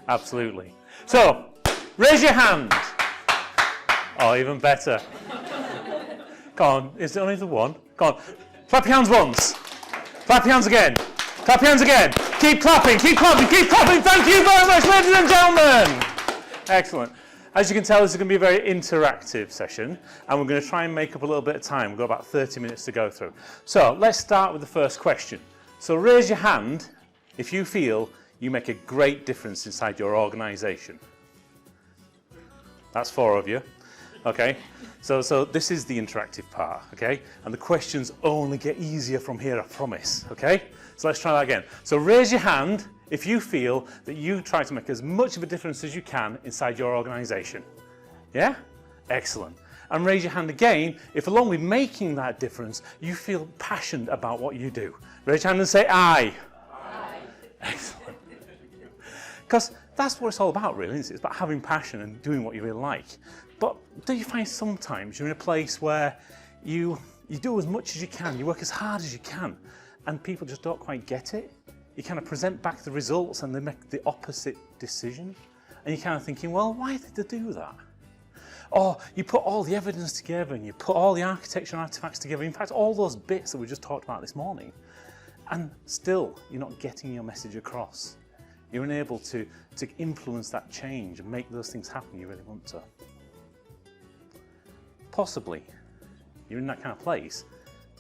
Absolutely. So, raise your hand. Oh, even better. Go on, is there only the one? Go on, clap your hands once. Clap your hands again. Clap your hands again. Keep clapping, keep clapping, keep clapping. Thank you very much, ladies and gentlemen. Excellent. As you can tell, this is going to be a very interactive session, and we're going to try and make up a little bit of time. We've got about 30 minutes to go through. So let's start with the first question. So raise your hand if you feel you make a great difference inside your organisation. That's 4 of you. Okay, so this is the interactive part, okay? And the questions only get easier from here, I promise, okay? So let's try that again. So raise your hand if you feel that you try to make as much of a difference as you can inside your organisation. Yeah? Excellent. And raise your hand again if, along with making that difference, you feel passionate about what you do. Raise your hand and say aye. Aye. Excellent. Because that's what it's all about, really, isn't it? It's about having passion and doing what you really like. But do you find sometimes you're in a place where you do as much as you can, you work as hard as you can, and people just don't quite get it? You kind of present back the results and they make the opposite decision, and you're kind of thinking, well, why did they do that? Or you put all the evidence together and you put all the architecture and artifacts together, in fact, all those bits that we just talked about this morning, and still you're not getting your message across. You're unable to influence that change and make those things happen you really want to. Possibly, you're in that kind of place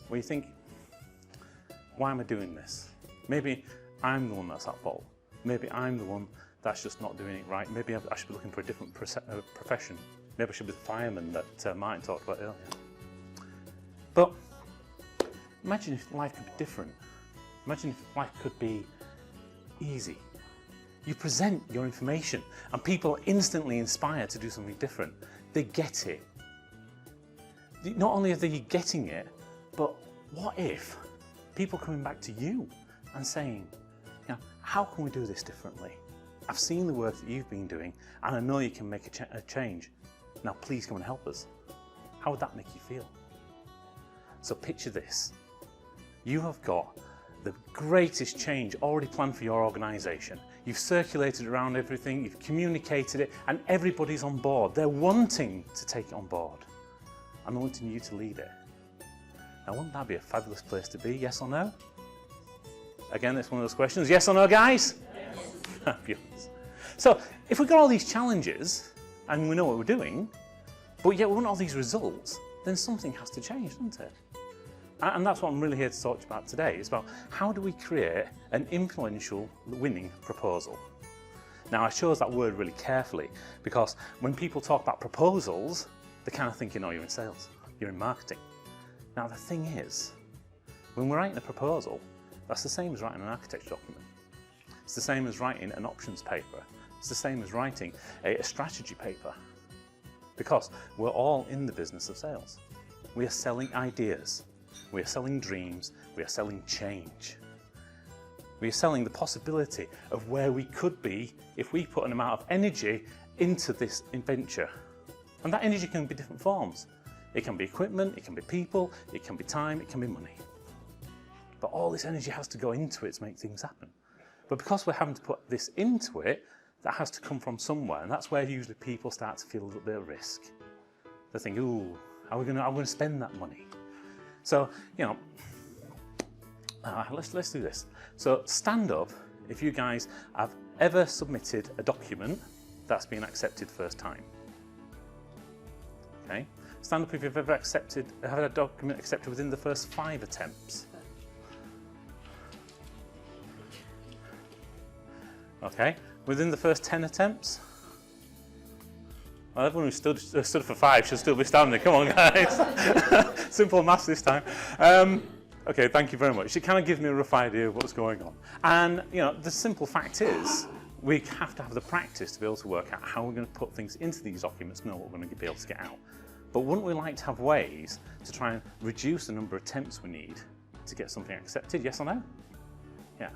where you think, why am I doing this? Maybe I'm the one that's at fault. Maybe I'm the one that's just not doing it right. Maybe I should be looking for a different profession. Maybe I should be the fireman that Martin talked about earlier. But imagine if life could be different. Imagine if life could be easy. You present your information and people are instantly inspired to do something different. They get it. Not only are they getting it, but what if people coming back to you and saying, you know, how can we do this differently? I've seen the work that you've been doing and I know you can make a change. Now please come and help us. How would that make you feel? So picture this. You have got the greatest change already planned for your organisation. You've circulated around everything, you've communicated it, and everybody's on board. They're wanting to take it on board. And they're wanting you to lead it. Now, wouldn't that be a fabulous place to be? Yes or no? Again, it's one of those questions. Yes or no, guys? Yes. Fabulous. So, if we've got all these challenges, and we know what we're doing, but yet we want all these results, then something has to change, doesn't it? And that's what I'm really here to talk about today. It's about how do we create an influential winning proposal. Now, I chose that word really carefully because when people talk about proposals, they're kind of thinking, oh, you're in sales, you're in marketing. Now, the thing is, when we're writing a proposal, that's the same as writing an architecture document. It's the same as writing an options paper. It's the same as writing a strategy paper. Because we're all in the business of sales. We are selling ideas. We are selling dreams. We are selling change. We are selling the possibility of where we could be if we put an amount of energy into this venture. And that energy can be different forms. It can be equipment, it can be people, it can be time, it can be money. But all this energy has to go into it to make things happen. But because we're having to put this into it, that has to come from somewhere, and that's where usually people start to feel a little bit of risk. They think, ooh, how are we going to spend that money? So, you know, let's do this. So stand up if you guys have ever submitted a document that's been accepted first time. Okay? Stand up if you've ever had a document accepted within the first 5 attempts. Okay, within the first 10 attempts? Well, everyone who stood for 5 should still be standing. Come on, guys. Simple maths this time. Okay, thank you very much. It kind of gives me a rough idea of what's going on. And, you know, the simple fact is, we have to have the practice to be able to work out how we're going to put things into these documents and know what we're going to be able to get out. But wouldn't we like to have ways to try and reduce the number of attempts we need to get something accepted? Yes or no? Yeah.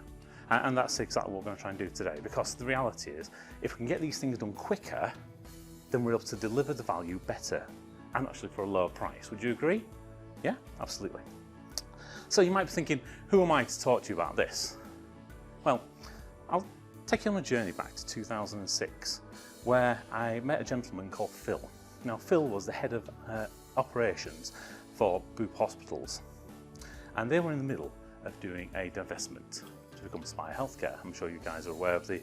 And that's exactly what we're going to try and do today, because the reality is, if we can get these things done quicker, then we're able to deliver the value better and actually for a lower price. Would you agree? Yeah, absolutely. So you might be thinking, who am I to talk to you about this? Well, I'll take you on a journey back to 2006, where I met a gentleman called Phil. Now, Phil was the head of operations for Boop Hospitals, and they were in the middle of doing a divestment to become Spire Healthcare. I'm sure you guys are aware of the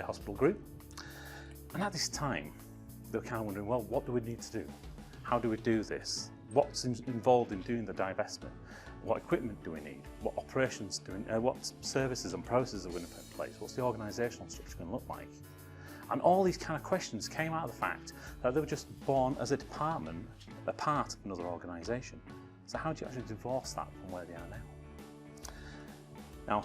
hospital group. And at this time, they were kind of wondering, well, what do we need to do? How do we do this? What's involved in doing the divestment? What equipment do we need? What operations do we, what services and processes are going to put in place? What's the organisational structure going to look like? And all these kind of questions came out of the fact that they were just born as a department, a part of another organisation. So how do you actually divorce that from where they are now? Now,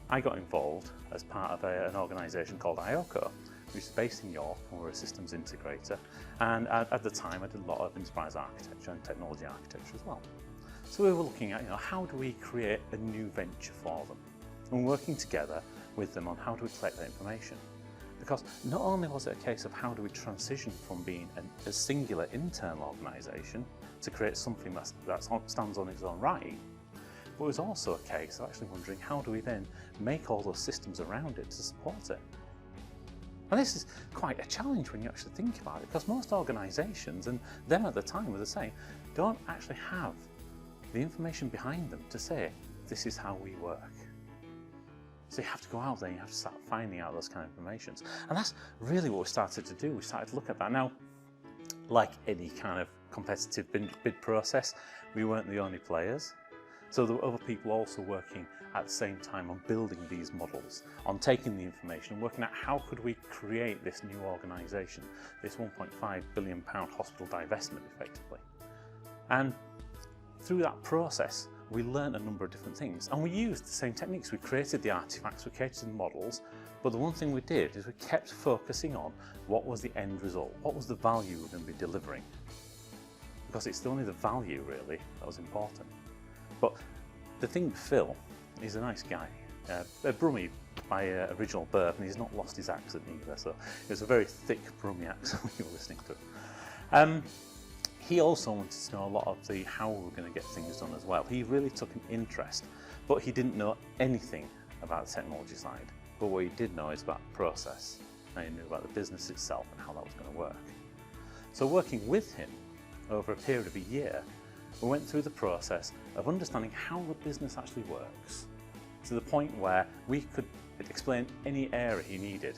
I got involved as part of an organisation called IOCO, which is based in York, and we're a systems integrator. And at the time, I did a lot of enterprise architecture and technology architecture as well. So we were looking at, how do we create a new venture for them? And working together with them on how do we collect that information. Because not only was it a case of how do we transition from being a singular internal organisation to create something that stands on its own right, but it was also a case of actually wondering how do we then make all those systems around it to support it. And this is quite a challenge when you actually think about it, because most organisations, and them at the time were the same, don't actually have the information behind them to say, this is how we work. So you have to go out there and you have to start finding out those kind of information. And that's really what we started to do. We started to look at that. Now, like any kind of competitive bid process, we weren't the only players. So there were other people also working at the same time on building these models, on taking the information and working out how could we create this new organisation, this £1.5 billion hospital divestment effectively. And through that process, we learned a number of different things, and we used the same techniques. We created the artifacts, we created the models, but the one thing we did is we kept focusing on what was the end result, what was the value we're going to be delivering, because it's only the value really that was important. But the thing with Phil, he's a nice guy, a Brummie by original birth, and he's not lost his accent either, so it was a very thick Brummie accent we were listening to. He also wanted to know a lot of the how we were going to get things done as well. He really took an interest, but he didn't know anything about the technology side. But what he did know is about the process, and he knew about the business itself and how that was going to work. So working with him over a period of a year, we went through the process of understanding how the business actually works, to the point where we could explain any area he needed.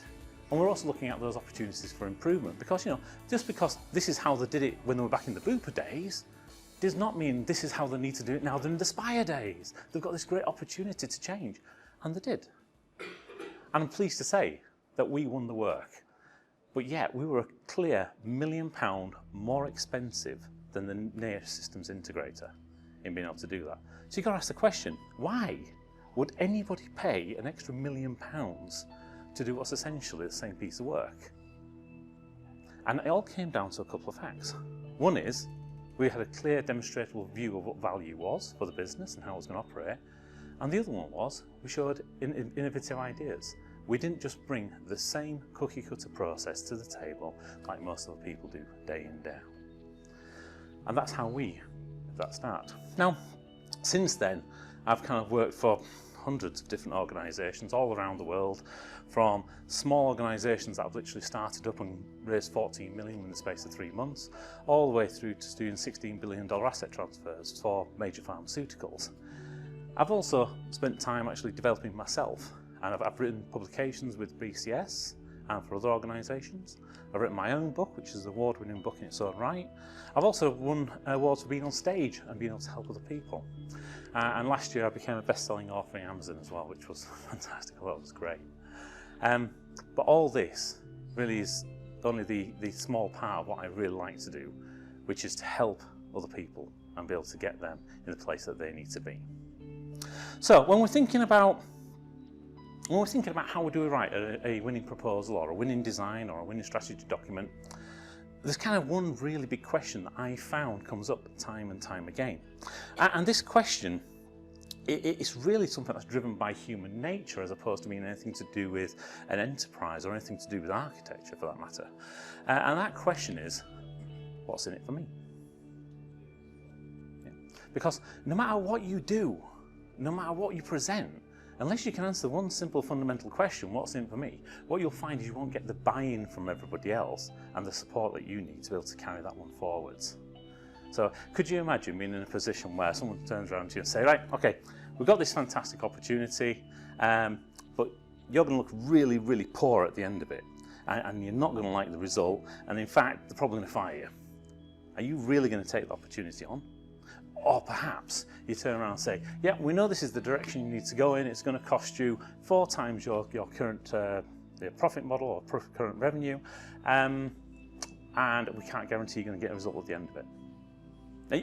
And we're also looking at those opportunities for improvement, because just because this is how they did it when they were back in the Booper days does not mean this is how they need to do it now in the Spire days. They've got this great opportunity to change, and they did. And I'm pleased to say that we won the work, but yet we were a clear £1 million more expensive than the nearest systems integrator in being able to do that. So you've got to ask the question, why would anybody pay an extra £1 million to do what's essentially the same piece of work? And it all came down to a couple of facts. One is, we had a clear demonstrable view of what value was for the business and how it was going to operate. And the other one was, we showed innovative ideas. We didn't just bring the same cookie cutter process to the table like most other people do day in, day out. And that's how we did that start. Now, since then, I've kind of worked for hundreds of different organisations all around the world, from small organisations that have literally started up and raised 14 million in the space of 3 months, all the way through to doing $16 billion asset transfers for major pharmaceuticals. I've also spent time actually developing myself, and I've written publications with BCS and for other organisations. I've written my own book, which is an award-winning book in its own right. I've also won awards for being on stage and being able to help other people. And last year I became a best-selling author in Amazon as well, which was fantastic. I thought it was great. But all this really is only the small part of what I really like to do, which is to help other people and be able to get them in the place that they need to be. So when we're thinking about how do we write a winning proposal or a winning design or a winning strategy document, there's kind of one really big question that I found comes up time and time again. And this question, it's really something that's driven by human nature as opposed to being anything to do with an enterprise or anything to do with architecture for that matter. And that question is, what's in it for me? Yeah. Because no matter what you do, no matter what you present, unless you can answer one simple fundamental question, what's in it for me, what you'll find is you won't get the buy-in from everybody else and the support that you need to be able to carry that one forwards. So could you imagine being in a position where someone turns around to you and say, right, okay, we've got this fantastic opportunity, but you're going to look really, really poor at the end of it, and you're not going to like the result, and in fact, they're probably going to fire you. Are you really going to take the opportunity on? Or perhaps you turn around and say, yeah, we know this is the direction you need to go in, it's going to cost you 4 times your current profit model or current revenue, and we can't guarantee you're going to get a result at the end of it.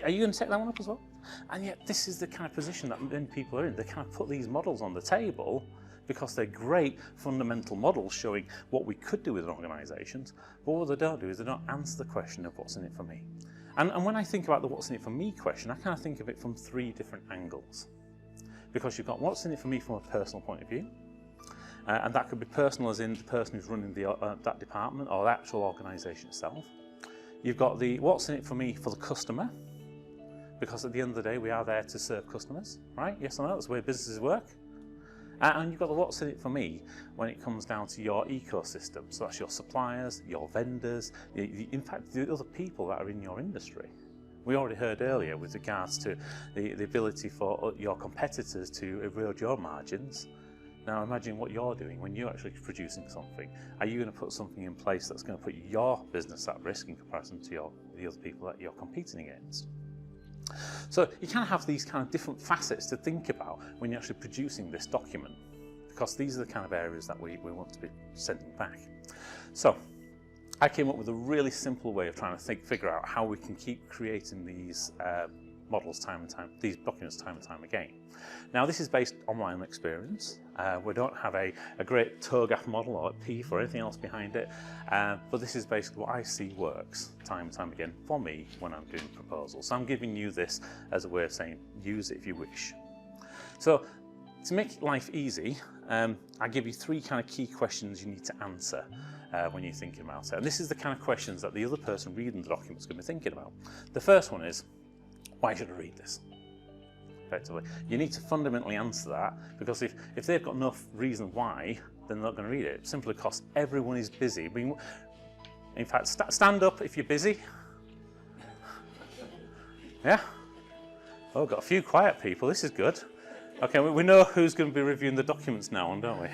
Are you going to take that one up as well? And yet this is the kind of position that many people are in. They kind of put these models on the table because they're great fundamental models showing what we could do with organisations, but what they don't do is they don't answer the question of what's in it for me. And when I think about the what's in it for me question, I kind of think of it from 3 different angles. Because you've got what's in it for me from a personal point of view, and that could be personal as in the person who's running that department or the actual organisation itself. You've got the what's in it for me for the customer, because at the end of the day we are there to serve customers, right? Yes or no? That's the way businesses work. And you've got the what's in it for me when it comes down to your ecosystem. So that's your suppliers, your vendors, in fact the other people that are in your industry. We already heard earlier with regards to the ability for your competitors to erode your margins. Now imagine what you're doing when you're actually producing something. Are you going to put something in place that's going to put your business at risk in comparison to the other people that you're competing against? So you kind of have these kind of different facets to think about when you're actually producing this document, because these are the kind of areas that we want to be sending back. So I came up with a really simple way of trying to figure out how we can keep creating these models these documents time and time again. Now this is based on my own experience. We don't have a great TOGAF model or a PIF or anything else behind it, but this is basically what I see works time and time again for me when I'm doing proposals. So I'm giving you this as a way of saying use it if you wish. So to make life easy, I give you 3 kind of key questions you need to answer when you're thinking about it. And this is the kind of questions that the other person reading the document is going to be thinking about. The first one is, why should I read this? Effectively, you need to fundamentally answer that, because if they've got enough reason why, then they're not going to read it, simply because everyone is busy. In fact, stand up if you're busy. Yeah? Oh, we've got a few quiet people, this is good. Okay, we know who's going to be reviewing the documents now on, don't we?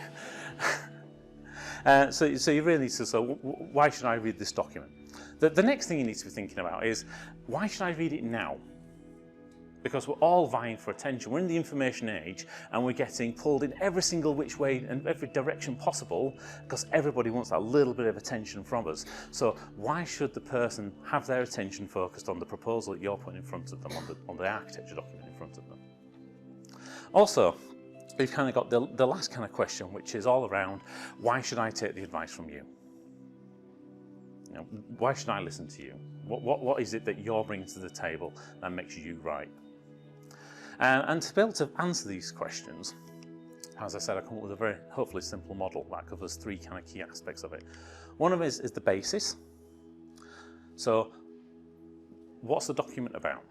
So you really need to, so why should I read this document? The next thing you need to be thinking about is, why should I read it now? Because we're all vying for attention. We're in the information age and we're getting pulled in every single which way and every direction possible because everybody wants that little bit of attention from us. So why should the person have their attention focused on the proposal that you're putting in front of them, on the architecture document in front of them? Also, we've kind of got the last kind of question, which is all around, why should I take the advice from you? You know, why should I listen to you? What is it that you're bringing to the table that makes you right? And to be able to answer these questions, as I said, I come up with a very, hopefully simple model that covers 3 kind of key aspects of it. One of them is the basis. So, what's the document about?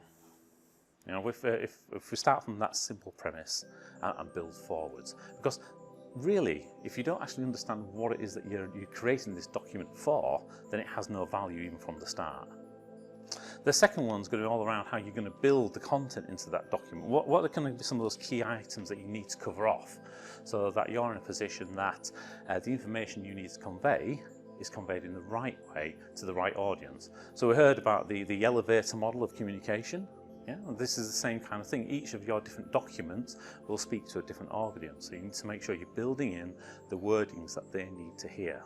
You know, if we start from that simple premise and build forwards, because really, if you don't actually understand what it is that you're creating this document for, then it has no value even from the start. The second one's going to be all around how you're going to build the content into that document. What are going to be some of those key items that you need to cover off so that you're in a position that the information you need to convey is conveyed in the right way to the right audience. So we heard about the elevator model of communication. Yeah, this is the same kind of thing. Each of your different documents will speak to a different audience. So you need to make sure you're building in the wordings that they need to hear.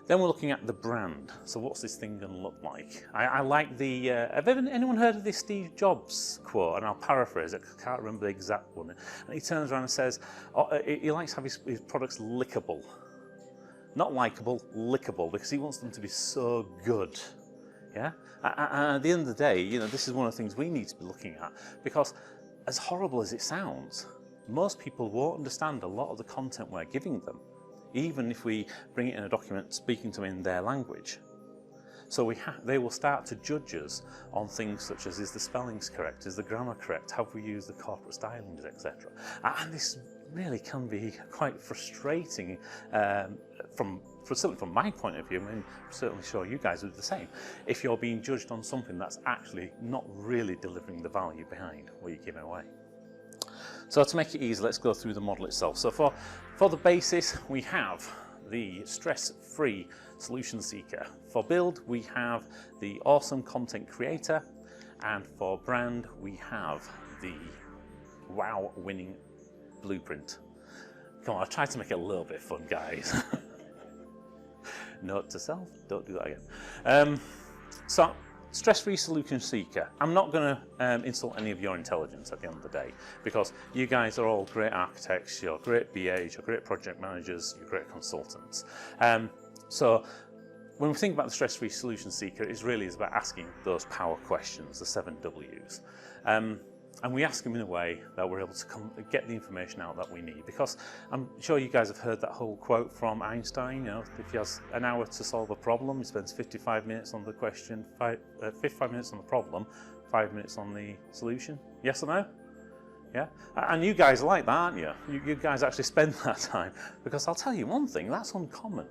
Then we're looking at the brand. So what's this thing going to look like? I like the, have anyone heard of this Steve Jobs quote? And I'll paraphrase it, I can't remember the exact one. And he turns around and says, he likes to have his products lickable. Not likable, lickable, because he wants them to be so good. Yeah? And at the end of the day, you know, this is one of the things we need to be looking at, because as horrible as it sounds, most people won't understand a lot of the content we're giving them, even if we bring it in a document speaking to them in their language. So they will start to judge us on things such as, is the spellings correct, is the grammar correct, have we used the corporate stylings, etc. And this really can be quite frustrating certainly from my point of view, and I'm certainly sure you guys would do the same, if you're being judged on something that's actually not really delivering the value behind what you're giving away. So to make it easy, let's go through the model itself. So for the basis, we have the stress-free solution seeker. For build, we have the awesome content creator, and for brand, we have the wow winning blueprint. Come on, I've tried to make it a little bit fun, guys. Note to self, don't do that again. So, stress-free solution seeker. I'm not going to insult any of your intelligence at the end of the day, because you guys are all great architects, you're great BAs, you're great project managers, you're great consultants. So when we think about the stress-free solution seeker, it really is about asking those power questions, the 7 W's. And we ask them in a way that we're able to get the information out that we need, because I'm sure you guys have heard that whole quote from Einstein, you know, if he has an hour to solve a problem, he spends 55 minutes on the question, 55 minutes on the problem, 5 minutes on the solution. Yes or no? Yeah? And you guys are like that, aren't you? You guys actually spend that time, because I'll tell you one thing, that's uncommon.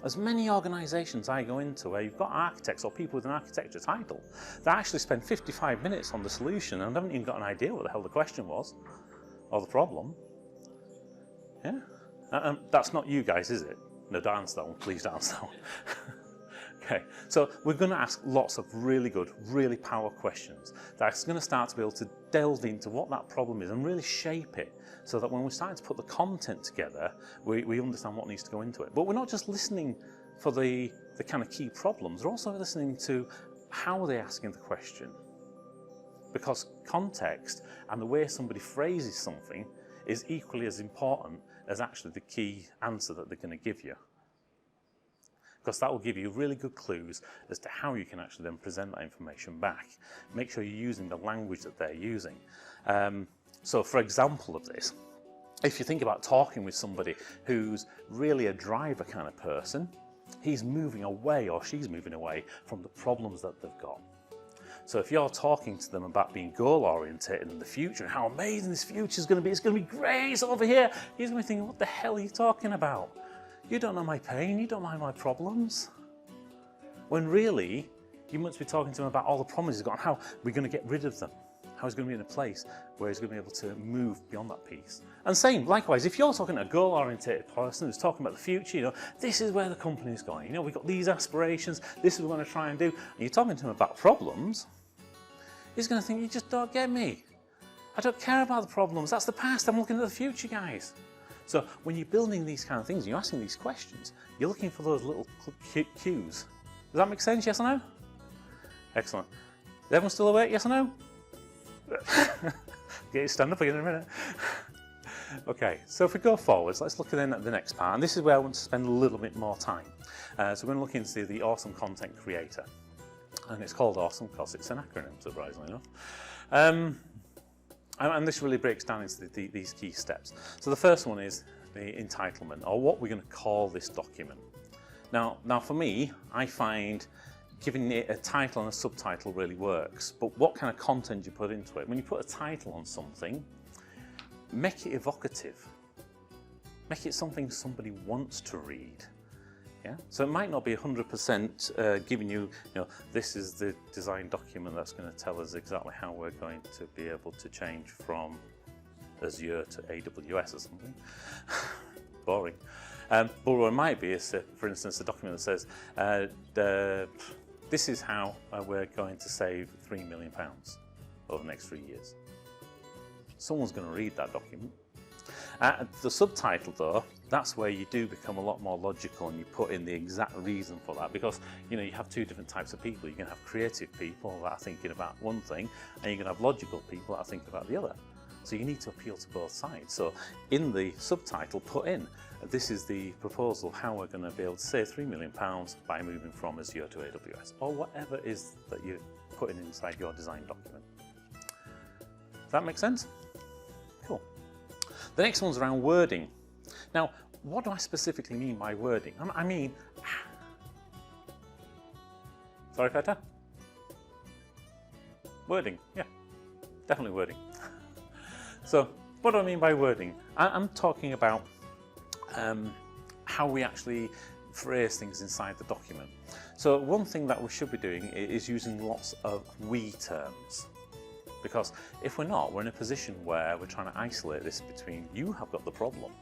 As many organisations I go into where you've got architects or people with an architecture title that actually spend 55 minutes on the solution and haven't even got an idea what the hell the question was or the problem. Yeah? And that's not you guys, is it? No, don't answer that one. Please don't answer that one. Okay, so we're going to ask lots of really good, really power questions that's going to start to be able to delve into what that problem is and really shape it, so that when we're starting to put the content together, we understand what needs to go into it. But we're not just listening for the kind of key problems, we're also listening to how they're asking the question. Because context and the way somebody phrases something is equally as important as actually the key answer that they're going to give you. Because that will give you really good clues as to how you can actually then present that information back. Make sure you're using the language that they're using. So for example of this, if you think about talking with somebody who's really a driver kind of person, he's moving away or she's moving away from the problems that they've got. So if you're talking to them about being goal-oriented in the future and how amazing this future is going to be, it's going to be great, it's over here, he's going to be thinking, what the hell are you talking about? You don't know my pain, you don't know my problems. When really, you must be talking to him about all the problems he's got and how we're going to get rid of them. How he's going to be in a place where he's going to be able to move beyond that piece. And same, likewise, if you're talking to a goal-oriented person who's talking about the future, you know, this is where the company is going, you know, we've got these aspirations, this is what we're going to try and do, and you're talking to him about problems, he's going to think, you just don't get me. I don't care about the problems, that's the past, I'm looking at the future, guys. So when you're building these kind of things, and you're asking these questions, you're looking for those little cues. Does that make sense, yes or no? Excellent. Is everyone still awake, yes or no? Get you stand up again in a minute. Okay, so if we go forwards, let's look at the next part, and this is where I want to spend a little bit more time. So we're going to look into the awesome content creator, and it's called awesome because it's an acronym, surprisingly enough. And this really breaks down into these key steps. So the first one is the entitlement, or what we're going to call this document. Now for me, I find giving it a title and a subtitle really works, but what kind of content you put into it? When you put a title on something, make it evocative. Make it something somebody wants to read. Yeah? So it might not be 100% giving you, this is the design document that's going to tell us exactly how we're going to be able to change from Azure to AWS or something. Boring. But what it might be is, for instance, a document that says, this is how we're going to save £3 million over the next 3 years. Someone's going to read that document. The subtitle though, that's where you do become a lot more logical and you put in the exact reason for that, because you have two different types of people. You're going to have creative people that are thinking about one thing, and you're going to have logical people that are thinking about the other. So you need to appeal to both sides. So in the subtitle, put in, this is the proposal how we're going to be able to save £3 million by moving from Azure to AWS, or whatever it is that you're putting inside your design document. Does that make sense? Cool. The next one's around wording. Now, what do I specifically mean by wording? I mean, sorry, Feta? Wording, yeah, definitely wording. So, What do I mean by wording? I'm talking about how we actually phrase things inside the document. So one thing that we should be doing is using lots of we terms. Because if we're not, we're in a position where we're trying to isolate this between you have got the problem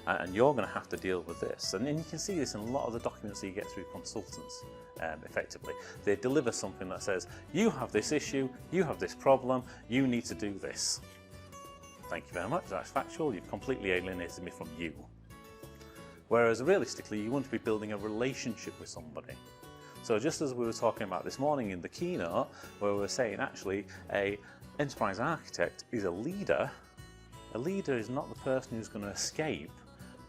and you're going to have to deal with this. And then you can see this in a lot of the documents that you get through consultants effectively. They deliver something that says, you have this issue, you have this problem, you need to do this. Thank you very much, that's factual, you've completely alienated me from you. Whereas realistically, you want to be building a relationship with somebody. So just as we were talking about this morning in the keynote, where we were saying actually an enterprise architect is a leader is not the person who's going to escape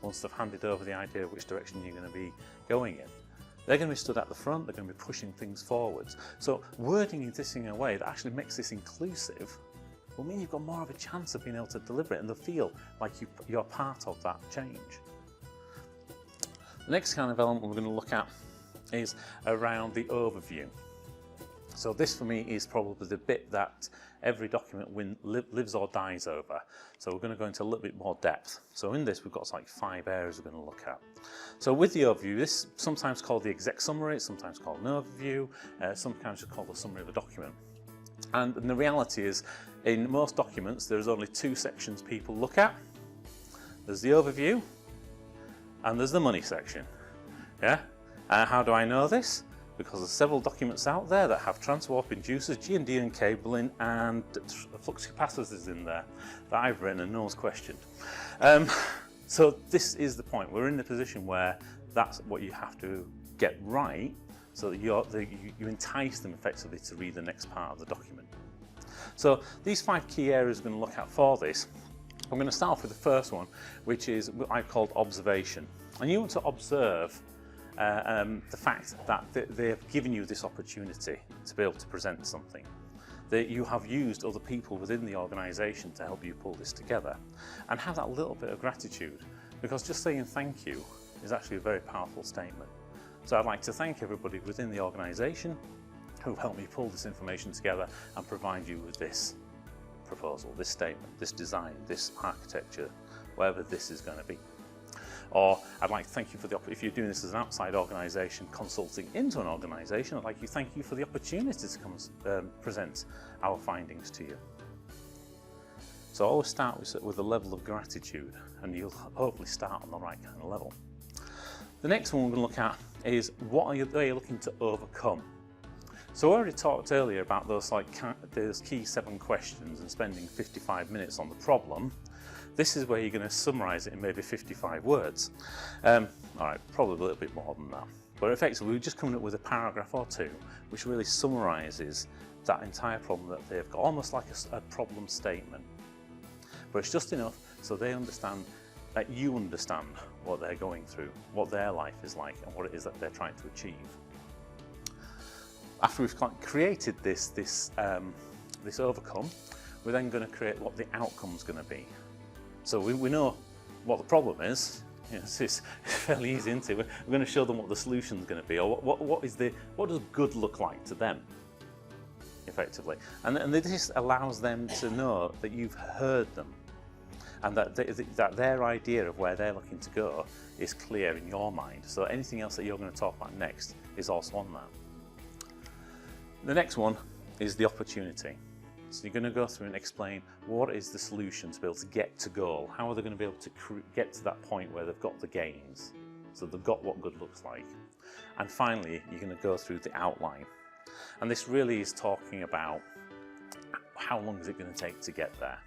once they've handed over the idea of which direction you're going to be going in. They're going to be stood at the front, they're going to be pushing things forwards. So wording this in a way that actually makes this inclusive will mean you've got more of a chance of being able to deliver it and they'll feel like you're part of that change. The next kind of element we're going to look at is around the overview. So this for me is probably the bit that every document lives or dies over. So we're going to go into a little bit more depth. So in this we've got like 5 areas we're going to look at. So with the overview, this is sometimes called the exec summary, it's sometimes called an overview, sometimes it's called a summary of a document. And the reality is, in most documents there's only 2 sections people look at. There's the overview and there's the money section. Yeah? How do I know this? Because there's several documents out there that have transwarp inducers, G&D and cabling, and flux capacitors in there that I've written and no one's questioned. So this is the point. We're in the position where that's what you have to get right so that you entice them effectively to read the next part of the document. So these 5 key areas we're going to look at for this. I'm going to start off with the first one, which is what I've called observation. And you want to observe the fact that they have given you this opportunity to be able to present something, that you have used other people within the organisation to help you pull this together, and have that little bit of gratitude, because just saying thank you is actually a very powerful statement. So I'd like to thank everybody within the organisation who helped me pull this information together and provide you with this proposal, this statement, this design, this architecture, whatever this is going to be. Or I'd like to thank you for if you're doing this as an outside organisation consulting into an organisation, I'd like to thank you for the opportunity to come present our findings to you. So always start with a level of gratitude and you'll hopefully start on the right kind of level. The next one we're going to look at is what are you looking to overcome? So I already talked earlier about those key 7 questions and spending 55 minutes on the problem. This is where you're going to summarise it in maybe 55 words. Alright, probably a little bit more than that. But effectively, we're just coming up with a paragraph or 2 which really summarises that entire problem that they've got, almost like a problem statement. But it's just enough so they understand that you understand what they're going through, what their life is like, and what it is that they're trying to achieve. After we've created this overcome, we're then going to create what the outcome's going to be. So we know what the problem is. You know, it's fairly easy, isn't it? We're going to show them what the solution's going to be, or what does good look like to them, effectively. And this allows them to know that you've heard them, and that their idea of where they're looking to go is clear in your mind. So anything else that you're going to talk about next is also on that. The next one is the opportunity. So you're going to go through and explain what is the solution to be able to get to goal. How are they going to be able to get to that point where they've got the gains? So they've got what good looks like. And finally, you're going to go through the outline. And this really is talking about how long is it going to take to get there.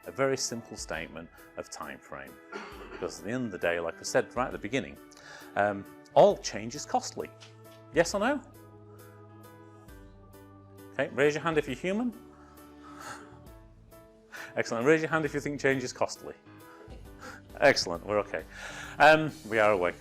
A very simple statement of time frame. Because at the end of the day, like I said right at the beginning, all change is costly. Yes or no? Okay, raise your hand if you're human. Excellent. Raise your hand if you think change is costly. Excellent. We're okay. We are awake.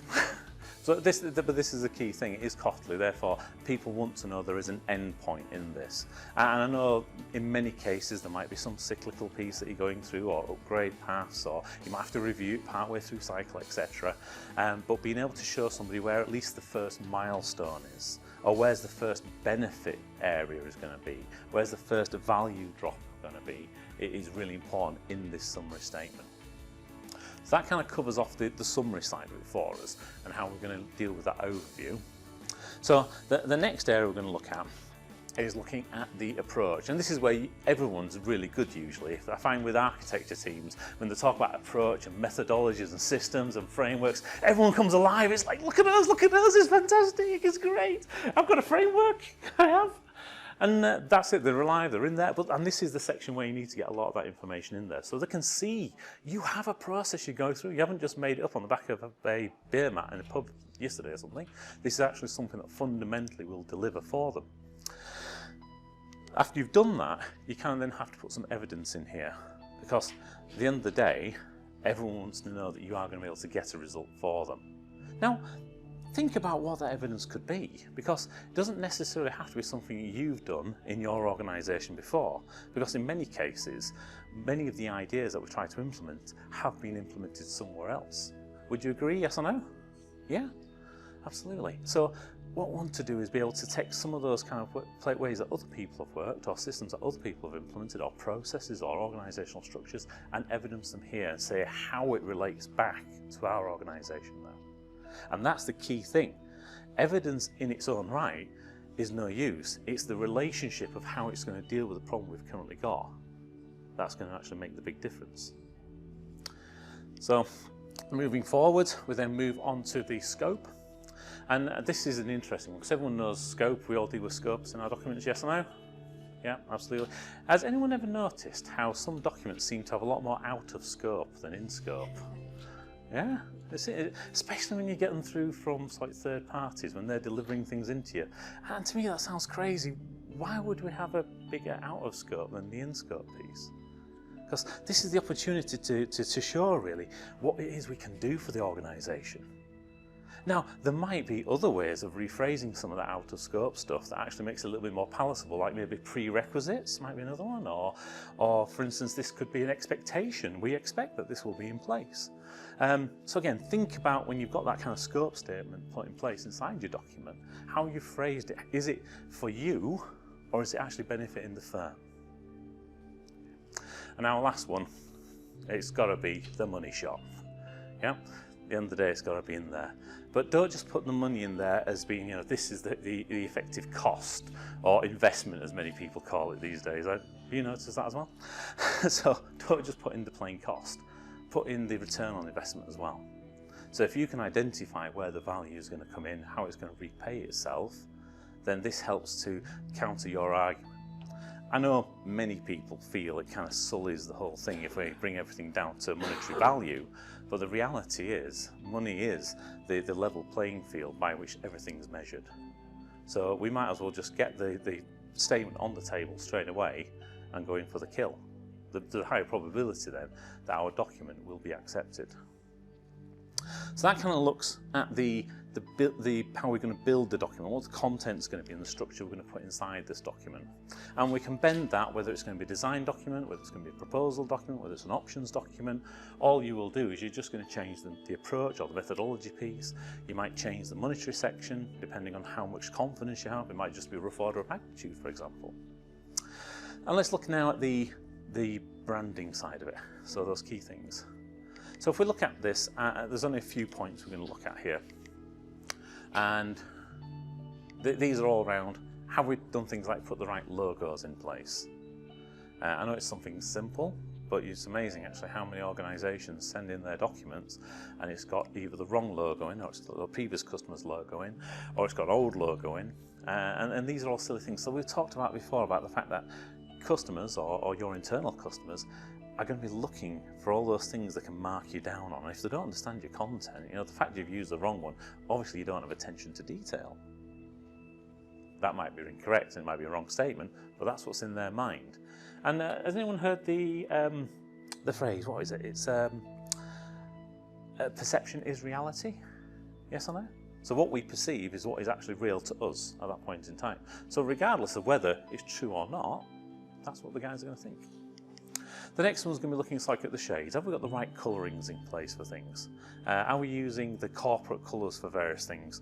But this is a key thing. It is costly. Therefore, people want to know there is an end point in this. And I know in many cases there might be some cyclical piece that you're going through, or upgrade paths, or you might have to review it partway through cycle, etc. But being able to show somebody where at least the first milestone is, or where's the first benefit area is going to be, where's the first value drop going to be, it is really important in this summary statement. So that kind of covers off the summary side of it for us and how we're going to deal with that overview. So the next area we're going to look at is looking at the approach, and this is where everyone's really good usually. I find with architecture teams, when they talk about approach and methodologies and systems and frameworks, everyone comes alive. It's like, look at us, it's fantastic, it's great. I've got a framework, I have. And that's it, they're alive, they're in there. And this is the section where you need to get a lot of that information in there, so they can see you have a process you go through. You haven't just made it up on the back of a beer mat in a pub yesterday or something. This is actually something that fundamentally will deliver for them. After you've done that, you kind of then have to put some evidence in here, because at the end of the day, everyone wants to know that you are going to be able to get a result for them. Now, think about what that evidence could be, because it doesn't necessarily have to be something you've done in your organisation before, because in many cases, many of the ideas that we try to implement have been implemented somewhere else. Would you agree, yes or no? Yeah, absolutely. So what we want to do is be able to take some of those kind of ways that other people have worked, or systems that other people have implemented, or processes or organisational structures, and evidence them here and say how it relates back to our organisation now. And that's the key thing. Evidence in its own right is no use. It's the relationship of how it's going to deal with the problem we've currently got that's going to actually make the big difference. So moving forward, we then move on to the scope. And this is an interesting one, because everyone knows scope. We all deal with scopes in our documents, yes or no? Yeah, absolutely. Has anyone ever noticed how some documents seem to have a lot more out of scope than in scope? Yeah, especially when you get them through from like third parties, when they're delivering things into you. And to me that sounds crazy. Why would we have a bigger out of scope than the in scope piece? Because this is the opportunity to show really what it is we can do for the organisation. Now, there might be other ways of rephrasing some of that out of scope stuff that actually makes it a little bit more palatable, like maybe prerequisites might be another one, or for instance, this could be an expectation. We expect that this will be in place. So again, think about when you've got that kind of scope statement put in place inside your document, how you phrased it. Is it for you, or is it actually benefiting the firm? And our last one, it's got to be the money shot. Yeah. At the end of the day, it's got to be in there. But don't just put the money in there as being, this is the effective cost or investment, as many people call it these days. Have you noticed that as well? So don't just put in the plain cost. Put in the return on investment as well. So if you can identify where the value is going to come in, how it's going to repay itself, then this helps to counter your argument. I know many people feel it kind of sullies the whole thing if we bring everything down to monetary value, but the reality is money is the level playing field by which everything's measured. So we might as well just get the statement on the table straight away and go in for the kill. The higher probability then that our document will be accepted. So that kind of looks at how we're going to build the document, what the content's going to be and the structure we're going to put inside this document. And we can bend that, whether it's going to be a design document, whether it's going to be a proposal document, whether it's an options document. All you will do is you're just going to change the approach or the methodology piece. You might change the monetary section depending on how much confidence you have. It might just be a rough order of magnitude, for example. And let's look now at the branding side of it, so those key things. So if we look at this, there's only a few points we're going to look at here. And these are all around how we've done things like put the right logos in place. I know it's something simple, but it's amazing actually how many organisations send in their documents and it's got either the wrong logo in, or it's got the previous customer's logo in, or it's got an old logo in. And these are all silly things. So we've talked about before about the fact that customers or your internal customers are going to be looking for all those things that can mark you down on. And if they don't understand your content, the fact you've used the wrong one, obviously you don't have attention to detail. That might be incorrect and it might be a wrong statement, but that's what's in their mind. And has anyone heard the phrase, what is it? It's perception is reality, yes or no? So what we perceive is what is actually real to us at that point in time. So regardless of whether it's true or not, that's what the guys are going to think. The next one's going to be looking like at the shades. Have we got the right colourings in place for things? Are we using the corporate colours for various things?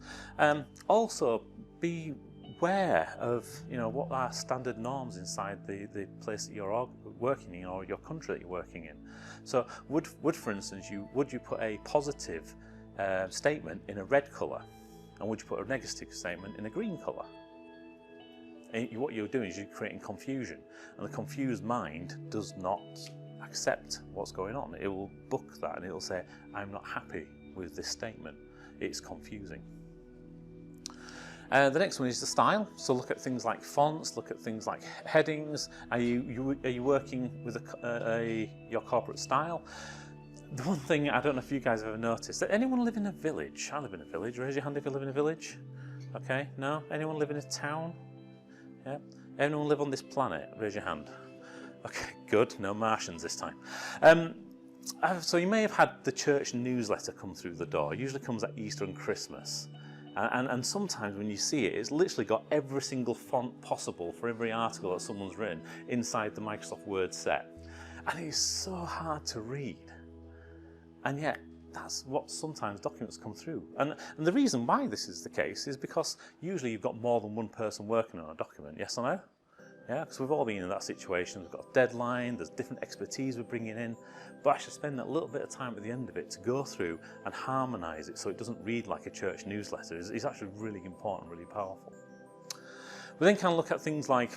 Also, be aware of what are standard norms inside the place that you're working in or your country that you're working in. So would for instance, would you put a positive statement in a red colour, and would you put a negative statement in a green colour? And what you're doing is you're creating confusion, and the confused mind does not accept what's going on. It will book that and it will say, I'm not happy with this statement. It's confusing. The next one is the style. So look at things like fonts, look at things like headings. Are you working with your corporate style? The one thing, I don't know if you guys have ever noticed, that anyone live in a village? I live in a village. Raise your hand if you live in a village. Okay, no? Anyone live in a town? Yeah. Anyone live on this planet? Raise your hand. Okay, good. No Martians this time. So you may have had the church newsletter come through the door. It usually comes at Easter and Christmas. And sometimes when you see it, it's literally got every single font possible for every article that someone's written inside the Microsoft Word set. And it's so hard to read. And yet, that's what sometimes documents come through. And the reason why this is the case is because usually you've got more than one person working on a document, yes or no? Yeah, because we've all been in that situation. We've got a deadline, there's different expertise we're bringing in, but actually spend that little bit of time at the end of it to go through and harmonise it so it doesn't read like a church newsletter is actually really important, really powerful. We then can look at things like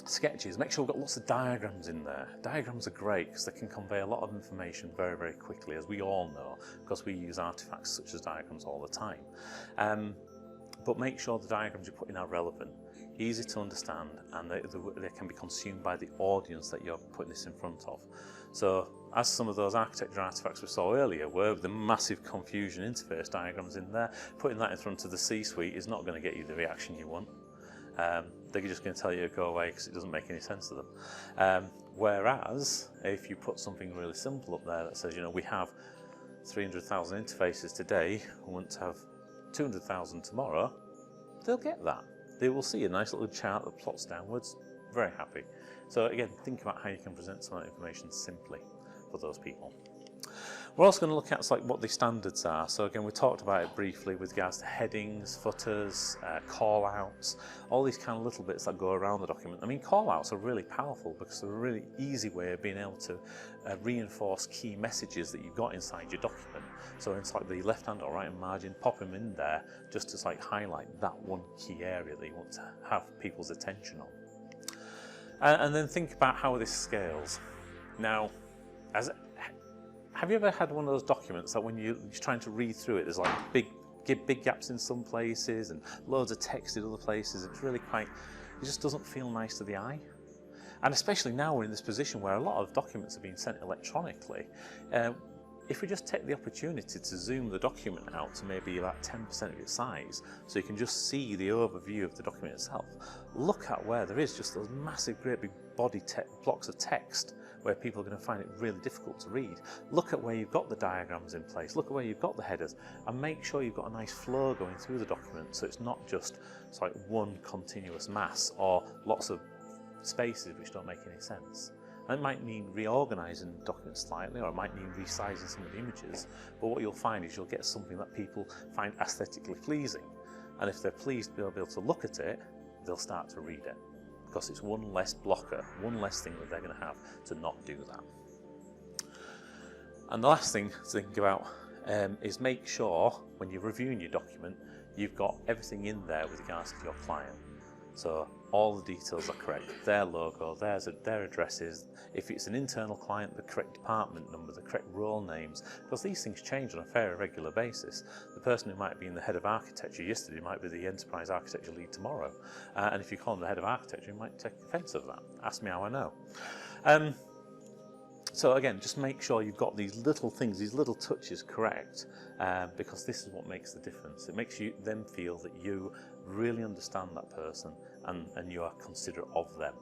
sketches. Make sure we've got lots of diagrams in there. Diagrams are great because they can convey a lot of information very, very quickly, as we all know, because we use artifacts such as diagrams all the time. But make sure the diagrams you're putting are relevant, easy to understand, and they can be consumed by the audience that you're putting this in front of. So, as some of those architecture artifacts we saw earlier were, with the massive confusion interface diagrams in there, putting that in front of the C-suite is not going to get you the reaction you want. They're just going to tell you to go away because it doesn't make any sense to them. Whereas, if you put something really simple up there that says, you know, we have 300,000 interfaces today, we want to have 200,000 tomorrow, they'll get that. They will see a nice little chart that plots downwards, very happy. So again, think about how you can present some of that information simply for those people. We're also going to look at what the standards are. So again, we talked about it briefly with regards to headings, footers, call-outs, all these kind of little bits that go around the document. I mean, call-outs are really powerful because they're a really easy way of being able to reinforce key messages that you've got inside your document. So it's like the left-hand or right-hand margin, pop them in there just to highlight that one key area that you want to have people's attention on. And then think about how this scales. Now, have you ever had one of those documents that when you're trying to read through it, there's like big gaps in some places and loads of text in other places? It's really it just doesn't feel nice to the eye. And especially now we're in this position where a lot of documents are being sent electronically. If we just take the opportunity to zoom the document out to maybe about 10% of its size, so you can just see the overview of the document itself, look at where there is just those massive, great big blocks of text where people are going to find it really difficult to read. Look at where you've got the diagrams in place, look at where you've got the headers, and make sure you've got a nice flow going through the document so it's not just like one continuous mass or lots of spaces which don't make any sense. And it might mean reorganising the document slightly, or it might mean resizing some of the images, but what you'll find is you'll get something that people find aesthetically pleasing, and if they're pleased to be able to look at it, they'll start to read it, because it's one less blocker, one less thing that they're going to have to not do that. And the last thing to think about is make sure when you're reviewing your document, you've got everything in there with regards to your client. So all the details are correct, their logo, their addresses, if it's an internal client, the correct department number, the correct role names, because these things change on a fairly regular basis. The person who might be in the head of architecture yesterday might be the enterprise architecture lead tomorrow. And if you call them the head of architecture, you might take offence of that. Ask me how I know. So again, just make sure you've got these little things, these little touches correct, because this is what makes the difference. It makes them feel that you really understand that person and you are considerate of them.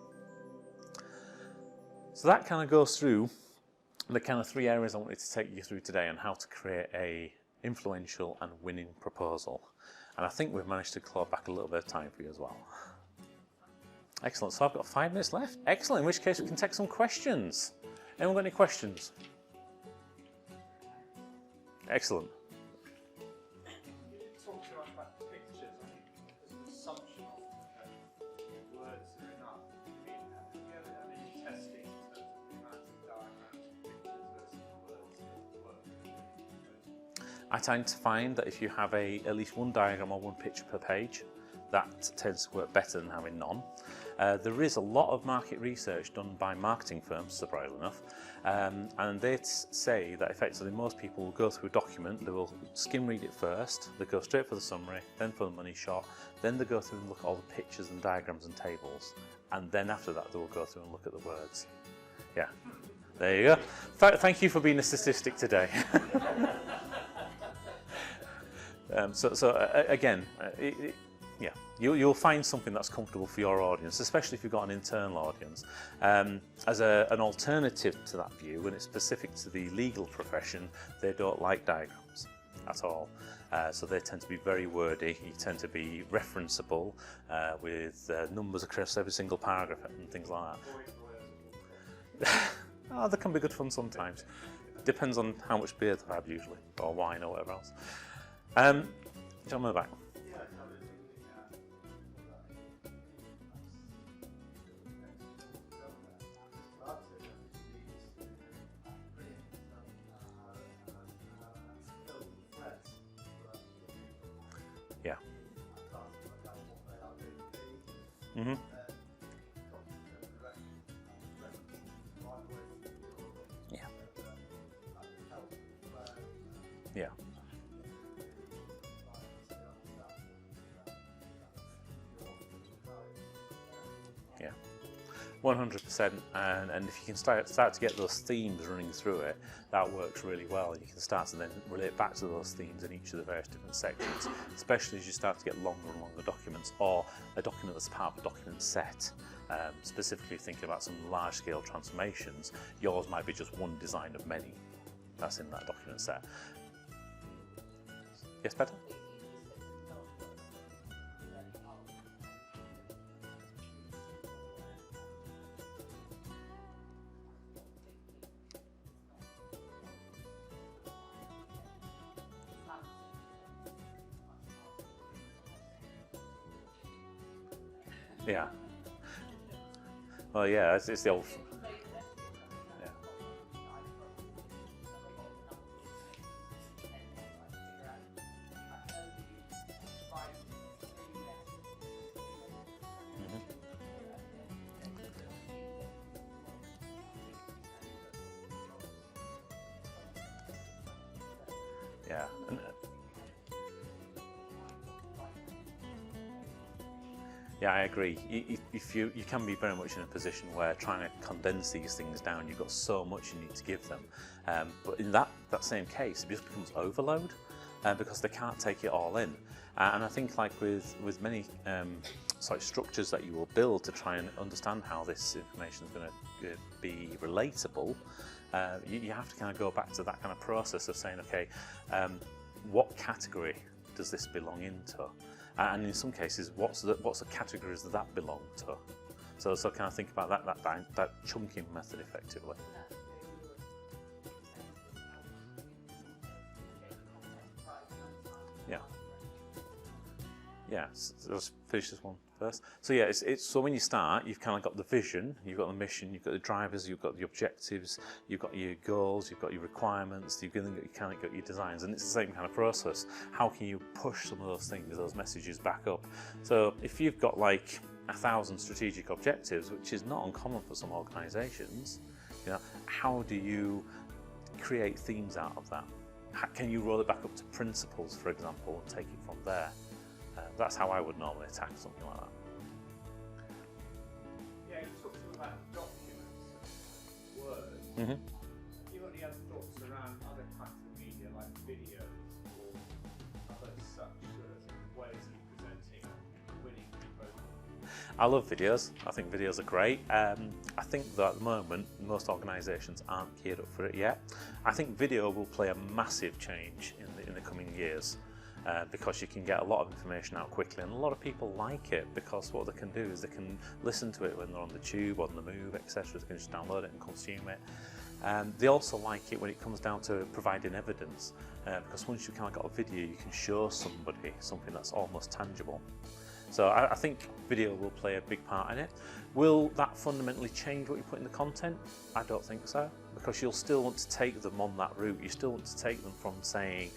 So that kind of goes through the kind of 3 areas I wanted to take you through today on how to create a influential and winning proposal. And I think we've managed to claw back a little bit of time for you as well. Excellent, so I've got 5 minutes left. Excellent, in which case we can take some questions. Anyone got any questions? Excellent. You didn't talk too much about pictures. I think there's an assumption of words are enough. Have you ever done any testing in terms I tend to find that if you have at least one diagram or one picture per page, that tends to work better than having none. There is a lot of market research done by marketing firms, surprisingly enough, and they say that effectively most people will go through a document, they will skim read it first, they go straight for the summary, then for the money shot, then they go through and look at all the pictures and diagrams and tables, and then after that they will go through and look at the words. Yeah, there you go. Thank you for being a statistic today. Again, yeah, you'll find something that's comfortable for your audience, especially if you've got an internal audience. As an alternative to that view, when it's specific to the legal profession, they don't like diagrams at all. So they tend to be very wordy, you tend to be referenceable with numbers across every single paragraph and things like that. Oh, that can be good fun sometimes. Depends on how much beer they've had usually, or wine or whatever else. John, move back. Yeah. Mm-hmm. Yeah. Yeah. 100%, and if you can start to get those themes running through it, that works really well, and you can start to then relate back to those themes in each of the various different sections, especially as you start to get longer and longer documents, or a document that's part of a document set. Specifically thinking about some large-scale transformations, yours might be just one design of many that's in that document set. Yes, better? Yeah. Well, yeah, it's the old. Yeah. Mm-hmm. Yeah. Yeah, I agree. You can be very much in a position where trying to condense these things down, you've got so much you need to give them. But in that same case, it just becomes overload because they can't take it all in. And I think, like with many sort of structures that you will build to try and understand how this information is going to be relatable, you have to kind of go back to that kind of process of saying, okay, what category does this belong into? And in some cases, what's the categories that belong to? So kind of think about that chunking method effectively. Yeah. Yeah. So let's finish this one first. So yeah, so when you start, you've kind of got the vision, you've got the mission, you've got the drivers, you've got the objectives, you've got your goals, you've got your requirements, you've kind of got your designs, and it's the same kind of process. How can you push some of those things, those messages back up? So if you've got like 1,000 strategic objectives, which is not uncommon for some organisations, you know, how do you create themes out of that? How can you roll it back up to principles, for example, and take it from there? That's how I would normally attack something like that. Yeah, you talked about documents and words. Mm-hmm. Have you got any other thoughts around other types of media, like videos or other such ways of presenting winning proposals? I love videos. I think videos are great. I think that at the moment, most organisations aren't geared up for it yet. I think video will play a massive change in the coming years. Because you can get a lot of information out quickly, and a lot of people like it because what they can do is they can listen to it when they're on the tube, on the move, etc. They can just download it and consume it. They also like it when it comes down to providing evidence, because once you've kind of got a video, you can show somebody something that's almost tangible. So I think video will play a big part in it. Will that fundamentally change what you put in the content? I don't think so, because you'll still want to take them on that route. You still want to take them from saying,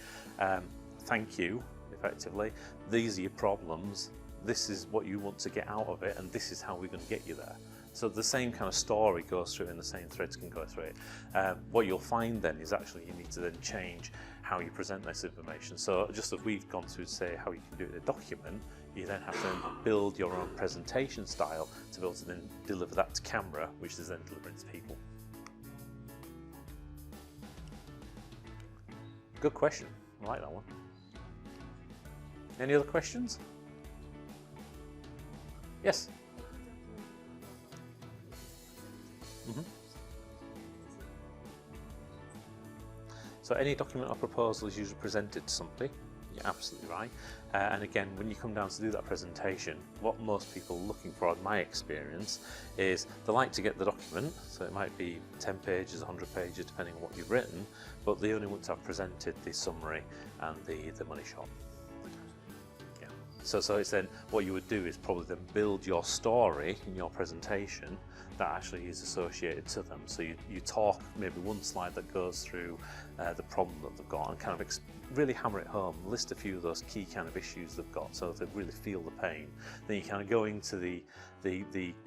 thank you, effectively, these are your problems, this is what you want to get out of it, and this is how we're going to get you there. So the same kind of story goes through and the same threads can go through it. What you'll find then is actually you need to then change how you present this information. So just as we've gone through to say how you can do it in a document, you then have to build your own presentation style to be able to then deliver that to camera, which is then delivering to people. Good question, I like that one. Any other questions? Yes? So any document or proposal is usually presented to somebody. You're absolutely right. And again, when you come down to do that presentation, what most people are looking for, in my experience, is they like to get the document. So it might be 10 pages, 100 pages, depending on what you've written, but they only want to have presented the summary and the money shot. Yeah. So it's then what you would do is probably then build your story in your presentation that actually is associated to them. So you talk maybe one slide that goes through the problem that they've got and kind of really hammer it home, list a few of those key kind of issues they've got so they really feel the pain. Then you kind of go into the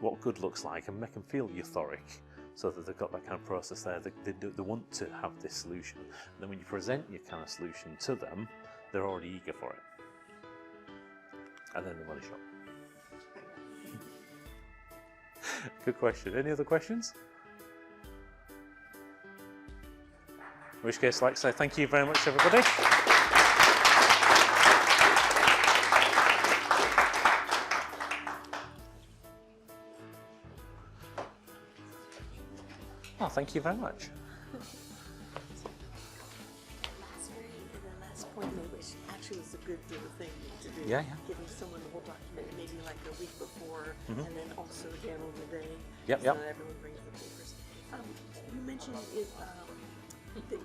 what good looks like and make them feel euphoric so that they've got that kind of process there. They want to have this solution. And then when you present your kind of solution to them, they're already eager for it. And then the money shot. Good question. Any other questions? In which case, I'd like to say thank you very much, everybody. Oh, thank you very much. The last point, which actually was a good little thing to do. Yeah. Giving someone the whole document, maybe like a week before, and then also again on the day. Yep. So that everyone brings the papers. You mentioned it.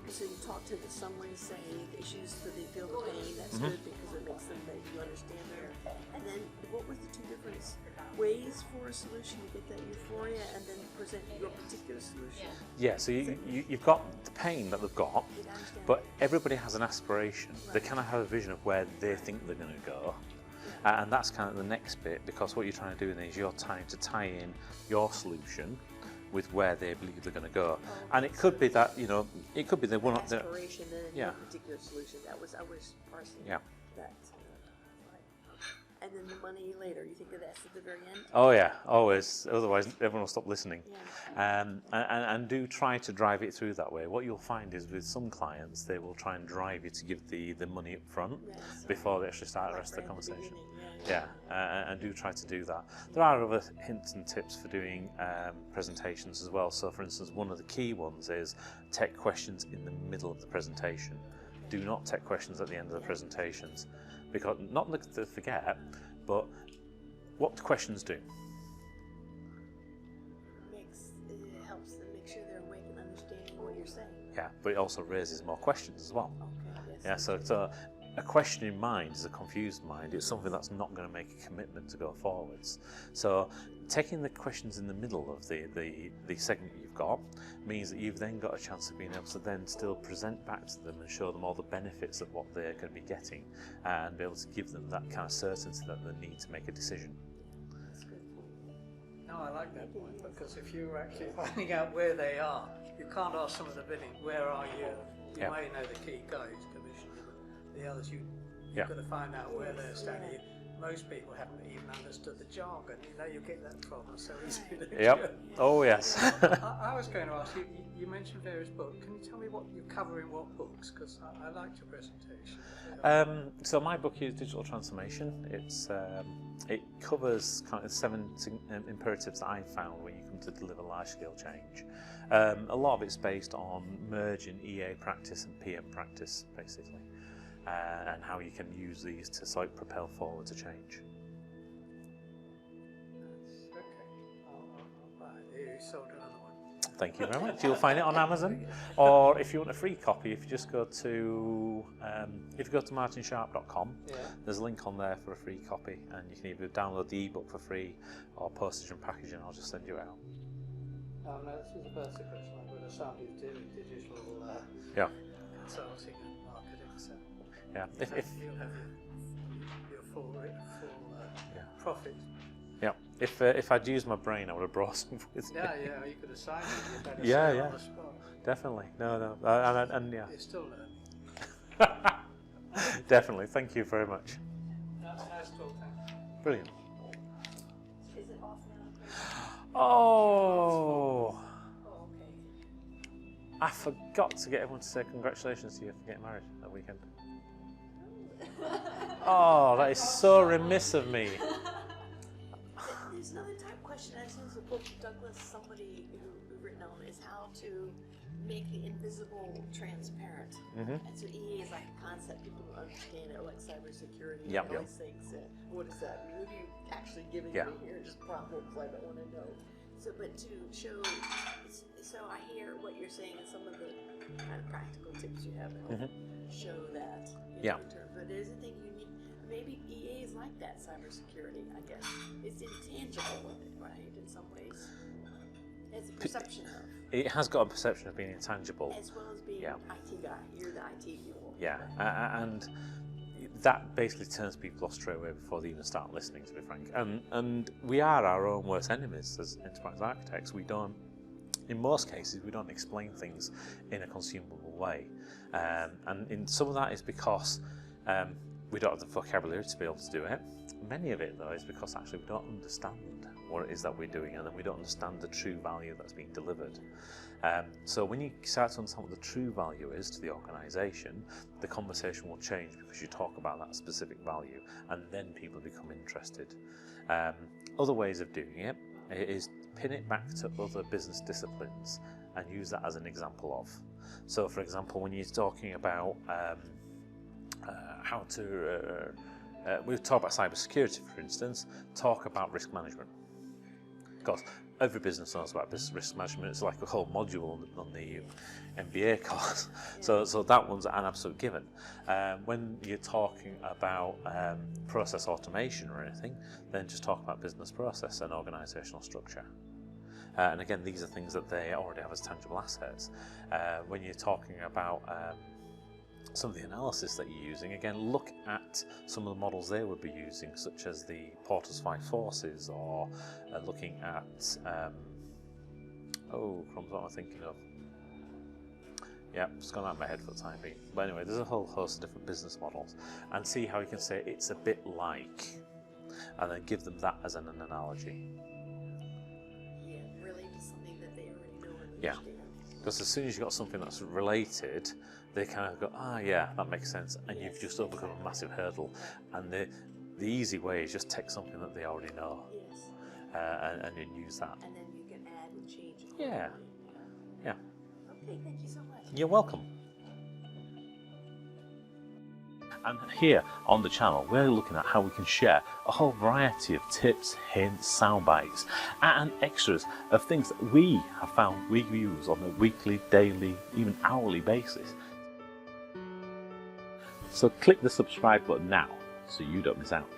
So you talk to the summary, say the issues so they feel the pain. That's good because it makes them that you understand there. And then what was the two different ways for a solution to get that euphoria, and then present your particular solution? Yeah. So you've got the pain that they've got, but everybody has an aspiration. Right. They kind of have a vision of where they think they're going to go. And that's kind of the next bit, because what you're trying to do then is you're trying to tie in your solution with where they believe they're going to go. And it could be that, it could be they want to... Aspiration and your particular solution. I was parsing that. Right. And then the money later, you think of that at the very end? Oh yeah, always. Otherwise everyone will stop listening. Yeah. And do try to drive it through that way. What you'll find is with some clients, they will try and drive you to give the money up front before they actually start the rest of the conversation. And do try to do that. There are other hints and tips for doing presentations as well. So for instance, one of the key ones is take questions in the middle of the presentation. Do not take questions at the end of the presentations, because not to forget, but what do questions do? It helps them make sure they're awake and understanding what you're saying. Yeah, but it also raises more questions as well. Okay, yes. Yeah, so a questioning mind is a confused mind. It's something that's not going to make a commitment to go forwards. So taking the questions in the middle of the segment you've got means that you've then got a chance of being able to then still present back to them and show them all the benefits of what they're going to be getting, and be able to give them that kind of certainty that they need to make a decision. That's a good point. No, I like that point, because if you're actually finding out where they are, you can't ask some of the bidding, where are you? You may know the key guys, commissioner, but the others you've got to find out where they're standing. Most people haven't even understood the jargon. You get that problem so easily. Yep. Oh yes. I was going to ask you. You mentioned various books. Can you tell me what you cover in what books? Because I liked your presentation. So my book is Digital Transformation. It covers kind of 7 imperatives that I found when you come to deliver large-scale change. A lot of it's based on merging EA practice and PM practice, basically. And how you can use these to sort of propel forward to change. Okay. I'll buy it. You sold another one. Thank you very much. You'll find it on Amazon, or if you want a free copy, if you just go to martinsharp.com, there's a link on there for a free copy, and you can either download the ebook for free or postage and packaging. I'll just send you out. No, this is a basic question. I'm going to sound who's doing digital consulting and marketing. So if you'll have your full profit. Yeah, if I'd used my brain, I would have brought some with me. Yeah, you could have signed it. Yeah, on the spot. Definitely. No, and yeah. You're still learning. Definitely. Thank you very much. That's nice talking. Brilliant. Is it off now? Oh, Oh, okay. I forgot to get everyone to say congratulations to you for getting married that weekend. Oh, that is so remiss of me. There's another type question. I think the book Douglas, somebody who written on is how to make the invisible transparent. And so EA is like a concept people don't understand it, like cybersecurity and all these things. What does that mean? What are you actually giving me here? Just problems I don't want to know. So, but to show, so I hear what you're saying and some of the kind of practical tips you have to show that in return. But there's a thing you need. Maybe EA is like that, cybersecurity, I guess. It's intangible with it, right? In some ways. It's a perception of. It has got a perception of being intangible. As well as being an IT guy. You're the IT people. Yeah, and that basically turns people off straight away before they even start listening, to be frank. And we are our own worst enemies as enterprise architects. We don't, in most cases, we don't explain things in a consumable way. And in some of that is because we don't have the vocabulary to be able to do it. Many of it, though, is because actually we don't understand what it is that we're doing, and then we don't understand the true value that's being delivered. So when you start to understand what the true value is to the organisation, the conversation will change because you talk about that specific value, and then people become interested. Other ways of doing it is pin it back to other business disciplines and use that as an example of. So, for example, when you're talking about how to, we talk about cybersecurity, for instance, talk about risk management. Because every business knows about risk management. It's like a whole module on the MBA course. So that one's an absolute given. When you're talking about process automation or anything, then just talk about business process and organisational structure. And again, these are things that they already have as tangible assets. When you're talking about some of the analysis that you're using, again, look at some of the models they would be using, such as the Porter's 5 Forces, or looking at, crumbs, what am I thinking of? Yeah, it's gone out of my head for the time being. But anyway, there's a whole host of different business models, and see how you can say it's a bit like, and then give them that as an analogy. Yeah, relate to something that they already know and understand. Yeah, because as soon as you've got something that's related, they kind of go, yeah, that makes sense, and you've just overcome a massive hurdle. And the easy way is just take something that they already know, and then use that. And then you can add and change. Yeah. Okay, thank you so much. You're welcome. And here on the channel, we're looking at how we can share a whole variety of tips, hints, sound bites, and extras of things that we have found we use on a weekly, daily, even hourly basis. So click the subscribe button now so you don't miss out.